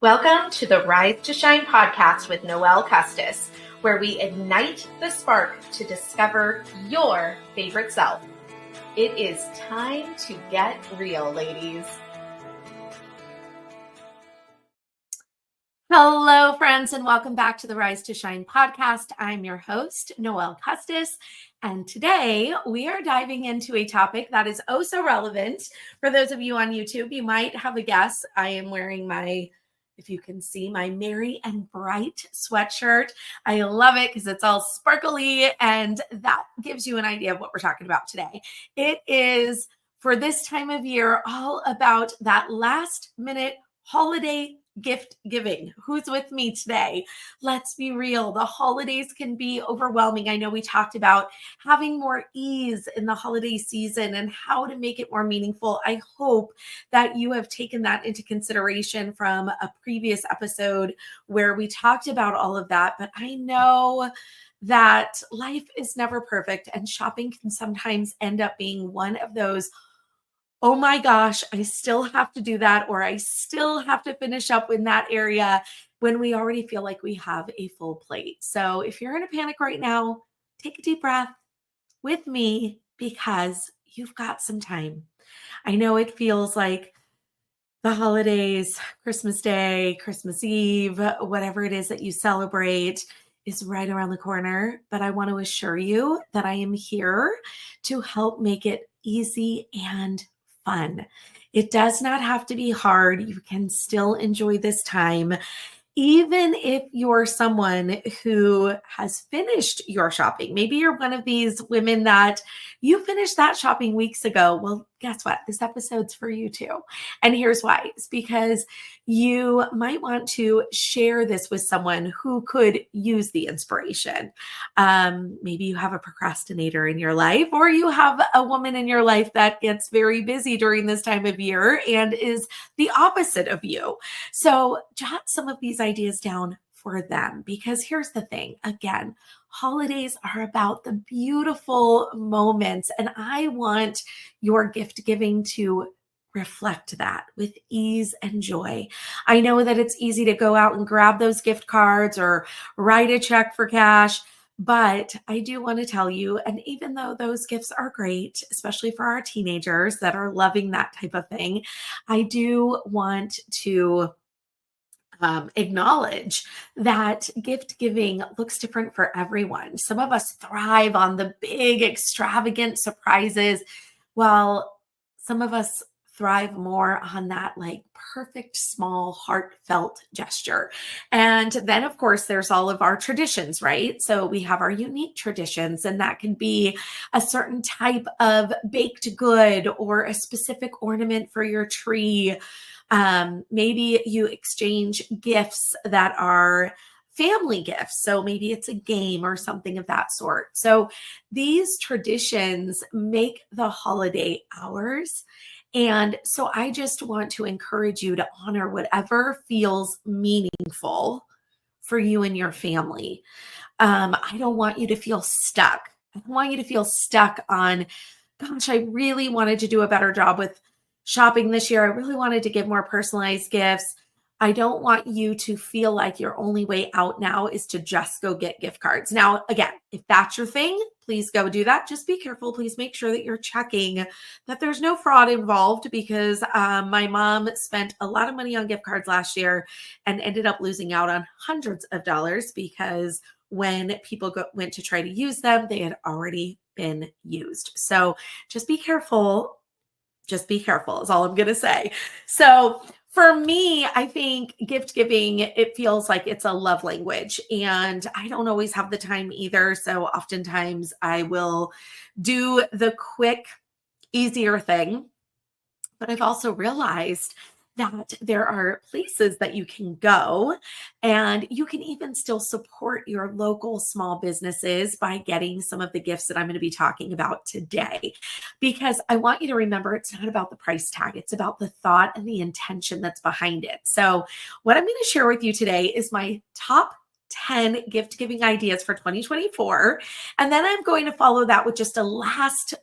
Welcome to the Rise to Shine podcast with Noelle Custis, where we ignite the spark to discover your favorite self. It is time to get real, ladies. Hello, friends, and welcome back to the Rise to Shine podcast. I'm your host, Noelle Custis, and today we are diving into a topic that is oh so relevant. For those of you on YouTube, you might have a guess. I am wearing if you can see, my Merry and Bright sweatshirt. I love it because it's all sparkly, and that gives you an idea of what we're talking about today. It is, for this time of year, all about that last minute holiday gift giving. Who's with me today? Let's be real. The holidays can be overwhelming. I know we talked about having more ease in the holiday season and how to make it more meaningful. I hope that you have taken that into consideration from a previous episode where we talked about all of that. But I know that life is never perfect, and shopping can sometimes end up being one of those, oh my gosh, I still have to do that, or I still have to finish up in that area when we already feel like we have a full plate. So if you're in a panic right now, take a deep breath with me because you've got some time. I know it feels like the holidays, Christmas Day, Christmas Eve, whatever it is that you celebrate is right around the corner, but I want to assure you that I am here to help make it easy and fun. It does not have to be hard. You can still enjoy this time. Even if you're someone who has finished your shopping, maybe you're one of these women that you finished that shopping weeks ago. Well, guess what? This episode's for you too. And here's why. It's because you might want to share this with someone who could use the inspiration. Maybe you have a procrastinator in your life, or you have a woman in your life that gets very busy during this time of year and is the opposite of you. So jot some of these ideas down for them, because here's the thing. Again, holidays are about the beautiful moments, and I want your gift giving to reflect that with ease and joy. I know that it's easy to go out and grab those gift cards or write a check for cash, but I do want to tell you, and even though those gifts are great, especially for our teenagers that are loving that type of thing, I do want to acknowledge that gift giving looks different for everyone. Some of us thrive on the big, extravagant surprises, while some of us thrive more on that like perfect, small, heartfelt gesture. And then, of course, there's all of our traditions, right? So we have our unique traditions, and that can be a certain type of baked good or a specific ornament for your tree. Maybe you exchange gifts that are family gifts. So maybe it's a game or something of that sort. So these traditions make the holiday ours. And so I just want to encourage you to honor whatever feels meaningful for you and your family. I don't want you to feel stuck. I don't want you to feel stuck on, gosh, I really wanted to do a better job with shopping this year. I really wanted to give more personalized gifts. I don't want you to feel like your only way out now is to just go get gift cards. Now, again, if that's your thing, please go do that. Just be careful. Please make sure that you're checking that there's no fraud involved, because my mom spent a lot of money on gift cards last year and ended up losing out on hundreds of dollars because when people went to try to use them, they had already been used. So just be careful. Just be careful is all I'm going to say. So for me, I think gift giving, it feels like it's a love language, and I don't always have the time either. So oftentimes I will do the quick, easier thing. But I've also realized that there are places that you can go, and you can even still support your local small businesses by getting some of the gifts that I'm going to be talking about today. Because I want you to remember, it's not about the price tag. It's about the thought and the intention that's behind it. So what I'm going to share with you today is my top 10 gift giving ideas for 2024. And then I'm going to follow that with just a last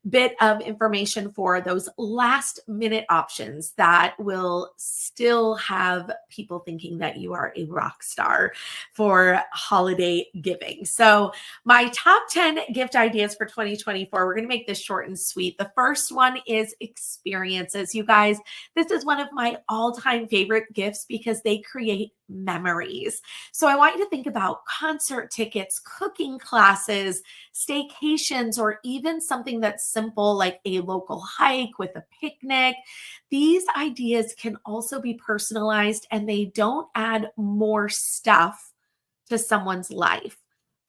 bit of information for those last minute options that will still have people thinking that you are a rock star for holiday giving. So, my top 10 gift ideas for 2024, we're going to make this short and sweet. The first one is experiences. You guys, this is one of my all-time favorite gifts because they create memories. So I want you to think about concert tickets, cooking classes, staycations, or even something that's simple like a local hike with a picnic. These ideas can also be personalized and they don't add more stuff to someone's life.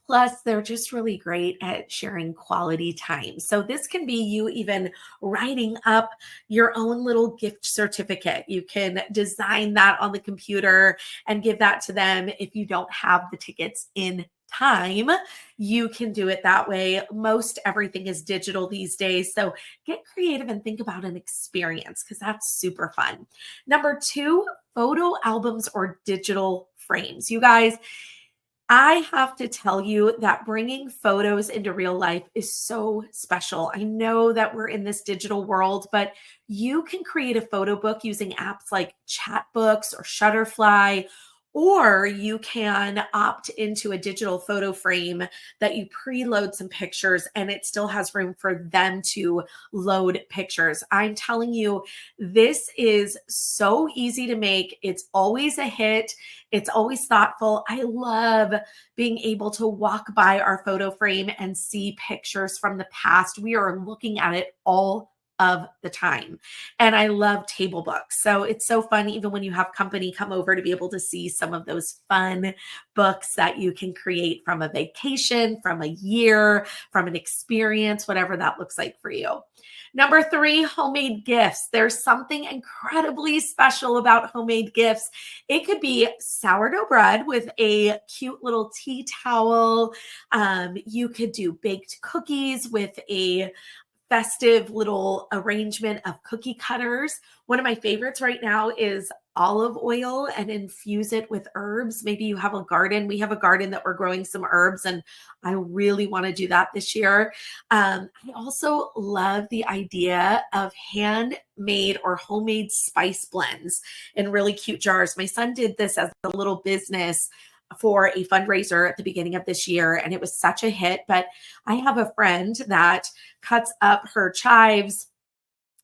Plus, they're just really great at sharing quality time. So, this can be you even writing up your own little gift certificate. You can design that on the computer and give that to them if you don't have the tickets in time. You can do it that way. Most everything is digital these days. So, get creative and think about an experience because that's super fun. Number two, photo albums or digital frames. You guys, I have to tell you that bringing photos into real life is so special. I know that we're in this digital world, but you can create a photo book using apps like Chatbooks or Shutterfly, or you can opt into a digital photo frame that you preload some pictures and it still has room for them to load pictures. I'm telling you, this is so easy to make. It's always a hit. It's always thoughtful. I love being able to walk by our photo frame and see pictures from the past. We are looking at it all of the time. And I love table books. So it's so fun, even when you have company come over, to be able to see some of those fun books that you can create from a vacation, from a year, from an experience, whatever that looks like for you. Number three, homemade gifts. There's something incredibly special about homemade gifts. It could be sourdough bread with a cute little tea towel. You could do baked cookies with a festive little arrangement of cookie cutters. One of my favorites right now is olive oil and infuse it with herbs. Maybe you have a garden. We have a garden that we're growing some herbs, and I really want to do that this year. I also love the idea of handmade or homemade spice blends in really cute jars. My son did this as a little business for a fundraiser at the beginning of this year, and it was such a hit. But I have a friend that cuts up her chives.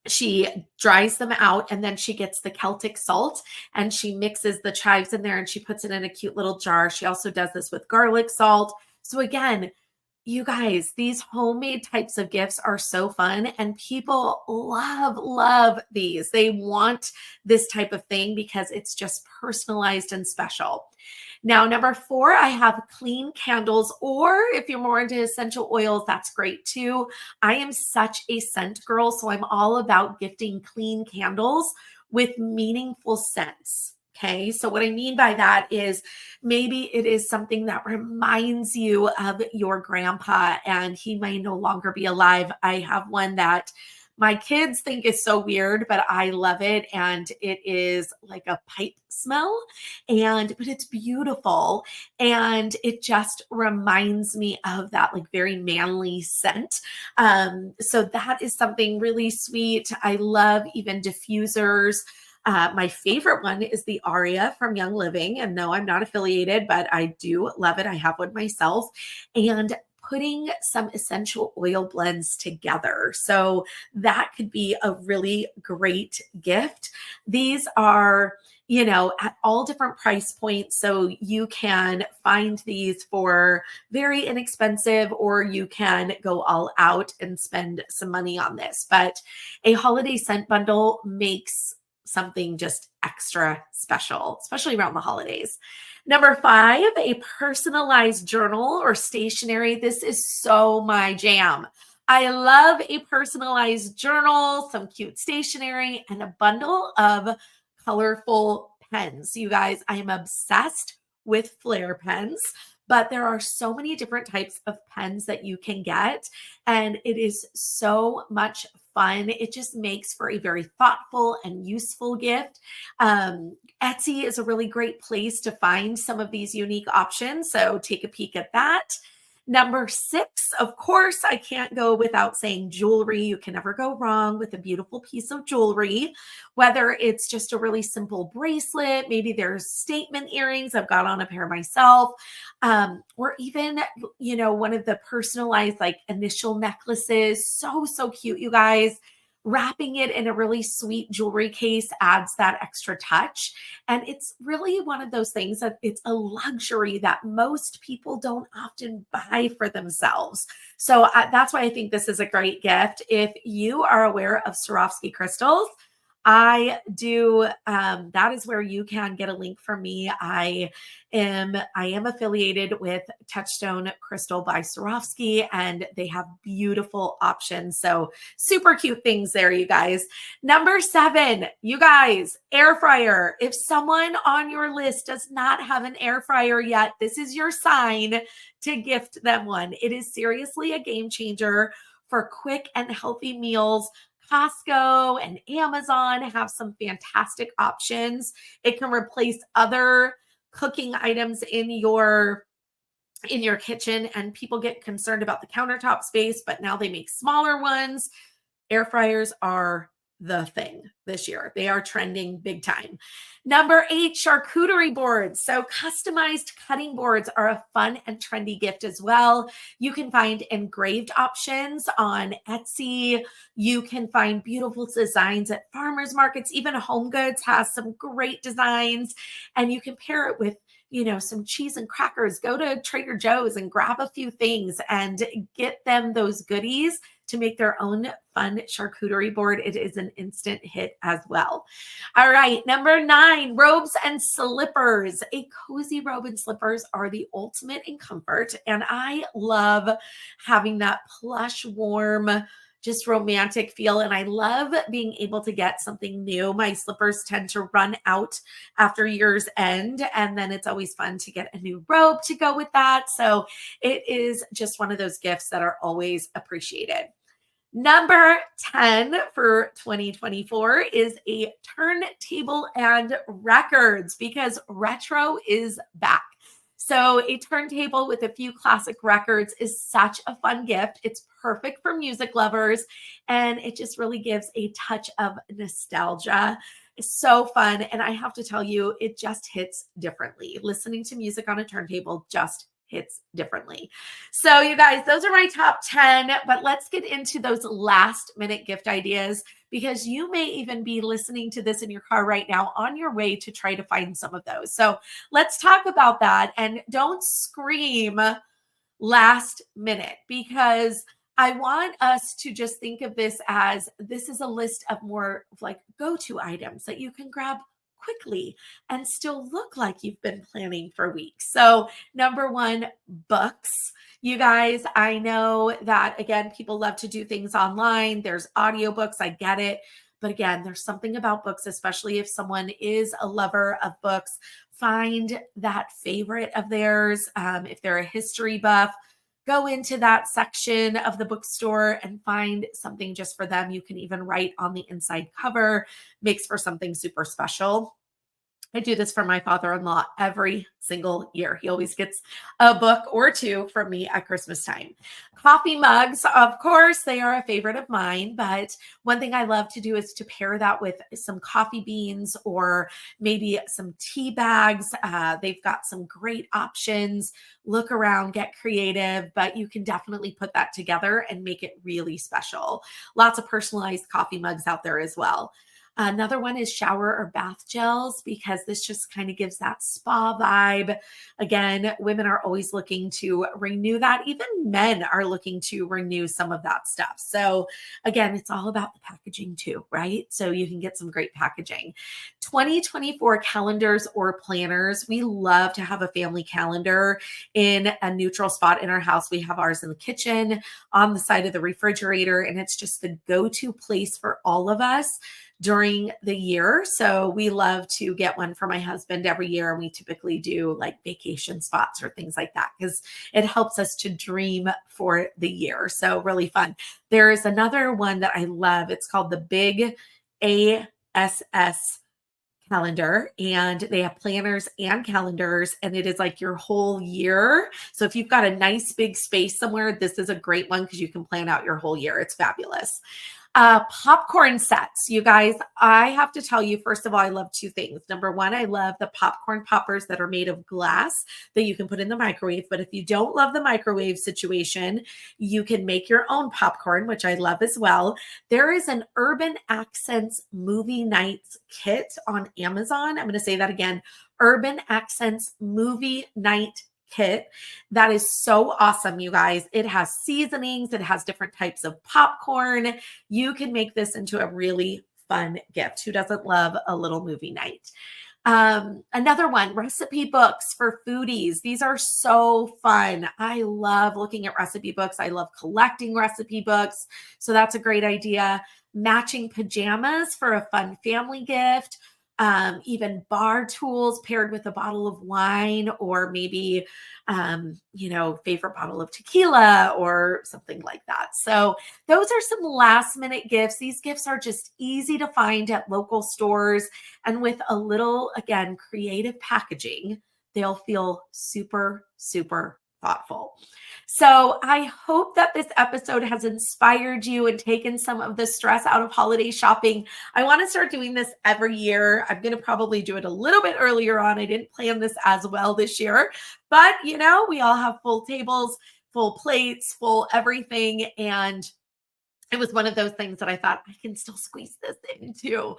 She dries them out and then she gets the Celtic salt and she mixes the chives in there and she puts it in a cute little jar. She also does this with garlic salt. So again, you guys, these homemade types of gifts are so fun and people love these. They want this type of thing because it's just personalized and special. Now, number four, I have clean candles, or if you're more into essential oils, that's great too. I am such a scent girl, so I'm all about gifting clean candles with meaningful scents. Okay, so what I mean by that is maybe it is something that reminds you of your grandpa and he may no longer be alive. I have one that my kids think is so weird, but I love it. And it is like a pipe smell, but it's beautiful. And it just reminds me of that like very manly scent. So that is something really sweet. I love even diffusers. My favorite one is the Aria from Young Living. And no, I'm not affiliated, but I do love it. I have one myself. And putting some essential oil blends together. So that could be a really great gift. These are, at all different price points. So you can find these for very inexpensive, or you can go all out and spend some money on this. But a holiday scent bundle makes something just extra special, especially around the holidays. Number five, a personalized journal or stationery. This is so my jam. I love a personalized journal, some cute stationery, and a bundle of colorful pens. You guys, I am obsessed with Flair pens, but there are so many different types of pens that you can get, and it is so much fun. It just makes for a very thoughtful and useful gift. Etsy is a really great place to find some of these unique options, so take a peek at that. Number 6, of course, I can't go without saying jewelry. You can never go wrong with a beautiful piece of jewelry, whether it's just a really simple bracelet, maybe there's statement earrings. I've got on a pair myself, or even, one of the personalized like initial necklaces. So, so cute, you guys. Wrapping it in a really sweet jewelry case adds that extra touch. And it's really one of those things that it's a luxury that most people don't often buy for themselves. So that's why I think this is a great gift. If you are aware of Swarovski crystals, I do. That is where you can get a link from me. I am affiliated with Touchstone Crystal by Swarovski, and they have beautiful options. So super cute things there, you guys. Number 7, you guys, air fryer. If someone on your list does not have an air fryer yet, this is your sign to gift them one. It is seriously a game changer for quick and healthy meals. Costco and Amazon have some fantastic options. It can replace other cooking items in your kitchen, and people get concerned about the countertop space, but now they make smaller ones. Air fryers are the thing this year. They are trending big time. Number 8, charcuterie boards. So customized cutting boards are a fun and trendy gift as well. You can find engraved options on Etsy. You can find beautiful designs at farmers markets. Even Home Goods has some great designs, and you can pair it with some cheese and crackers. Go to Trader Joe's and grab a few things and get them those goodies to make their own fun charcuterie board. It is an instant hit as well. All right, number 9, robes and slippers. A cozy robe and slippers are the ultimate in comfort, and I love having that plush, warm, just romantic feel. And I love being able to get something new. My slippers tend to run out after year's end, and then it's always fun to get a new robe to go with that. So it is just one of those gifts that are always appreciated. Number 10 for 2024 is a turntable and records, because retro is back. So a turntable with a few classic records is such a fun gift. It's perfect for music lovers, and it just really gives a touch of nostalgia. It's so fun. And I have to tell you, it just hits differently. Listening to music on a turntable just hits differently. So you guys, those are my top 10, but let's get into those last minute gift ideas, because you may even be listening to this in your car right now on your way to try to find some of those. So let's talk about that, and don't scream last minute, because I want us to just think of this as this is a list of more like go-to items that you can grab quickly and still look like you've been planning for weeks. So number 1, books. You guys, I know that again, people love to do things online. There's audiobooks, I get it. But again, there's something about books, especially if someone is a lover of books. Find that favorite of theirs. If they're a history buff, go into that section of the bookstore and find something just for them. You can even write on the inside cover, makes for something super special. I do this for my father-in-law every single year. He always gets a book or two from me at Christmas time. Coffee mugs, of course, they are a favorite of mine, but one thing I love to do is to pair that with some coffee beans or maybe some tea bags. They've got some great options. Look around, get creative, but you can definitely put that together and make it really special. Lots of personalized coffee mugs out there as well. Another one is shower or bath gels, because this just kind of gives that spa vibe. Again, women are always looking to renew that. Even men are looking to renew some of that stuff. So again, it's all about the packaging too, right? So you can get some great packaging. 2024 calendars or planners. We love to have a family calendar in a neutral spot in our house. We have ours in the kitchen on the side of the refrigerator, and it's just the go-to place for all of us during the year. So we love to get one for my husband every year. And we typically do like vacation spots or things like that, because it helps us to dream for the year. So really fun. There is another one that I love. It's called the Big ASS calendar, and they have planners and calendars, and it is like your whole year. So if you've got a nice big space somewhere, this is a great one because you can plan out your whole year. It's fabulous. Popcorn sets. You guys, I have to tell you, first of all, I love two things. Number one, I love the popcorn poppers that are made of glass that you can put in the microwave. But if you don't love the microwave situation, you can make your own popcorn, which I love as well. There is an Urban Accents Movie Nights kit on Amazon. I'm going to say that again. Urban Accents Movie Night kit. That is so awesome, you guys. It has seasonings, it has different types of popcorn. You can make this into a really fun gift. Who doesn't love a little movie night? Another one, recipe books for foodies. These are so fun. I love looking at recipe books. I love collecting recipe books. So that's a great idea. Matching pajamas for a fun family gift. Even bar tools paired with a bottle of wine, or maybe, favorite bottle of tequila or something like that. So those are some last minute gifts. These gifts are just easy to find at local stores, and with a little, again, creative packaging, they'll feel super, super thoughtful. So I hope that this episode has inspired you and taken some of the stress out of holiday shopping. I want to start doing this every year. I'm going to probably do it a little bit earlier on. I didn't plan this as well this year, but we all have full tables, full plates, full everything. And it was one of those things that I thought I can still squeeze this into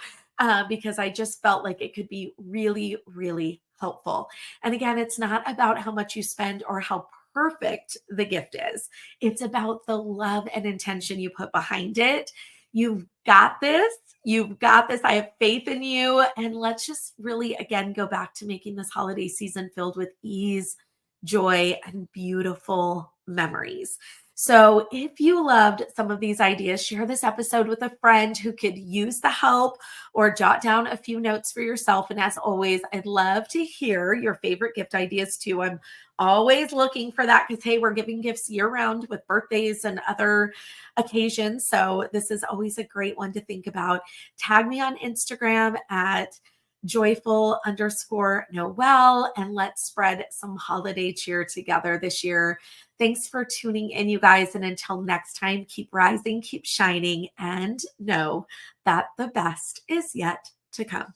because I just felt like it could be really, really helpful. And again, it's not about how much you spend or how perfect the gift is. It's about the love and intention you put behind it. You've got this. You've got this. I have faith in you. And let's just really, again, go back to making this holiday season filled with ease, joy, and beautiful memories. So if you loved some of these ideas, share this episode with a friend who could use the help, or jot down a few notes for yourself. And as always, I'd love to hear your favorite gift ideas too. I'm always looking for that because, hey, we're giving gifts year round with birthdays and other occasions. So this is always a great one to think about. Tag me on Instagram at joyful_Noelle, and let's spread some holiday cheer together this year. Thanks for tuning in, you guys. And until next time, keep rising, keep shining, and know that the best is yet to come.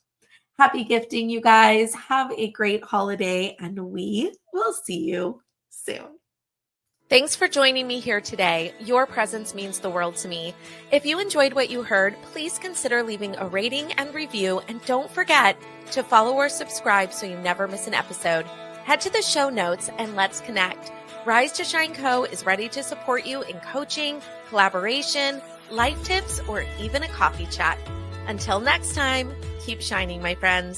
Happy gifting, you guys. Have a great holiday, and we will see you soon. Thanks for joining me here today. Your presence means the world to me. If you enjoyed what you heard, please consider leaving a rating and review, and don't forget to follow or subscribe so you never miss an episode. Head to the show notes and let's connect. Rise to Shine Co. is ready to support you in coaching, collaboration, life tips, or even a coffee chat. Until next time, keep shining, my friends.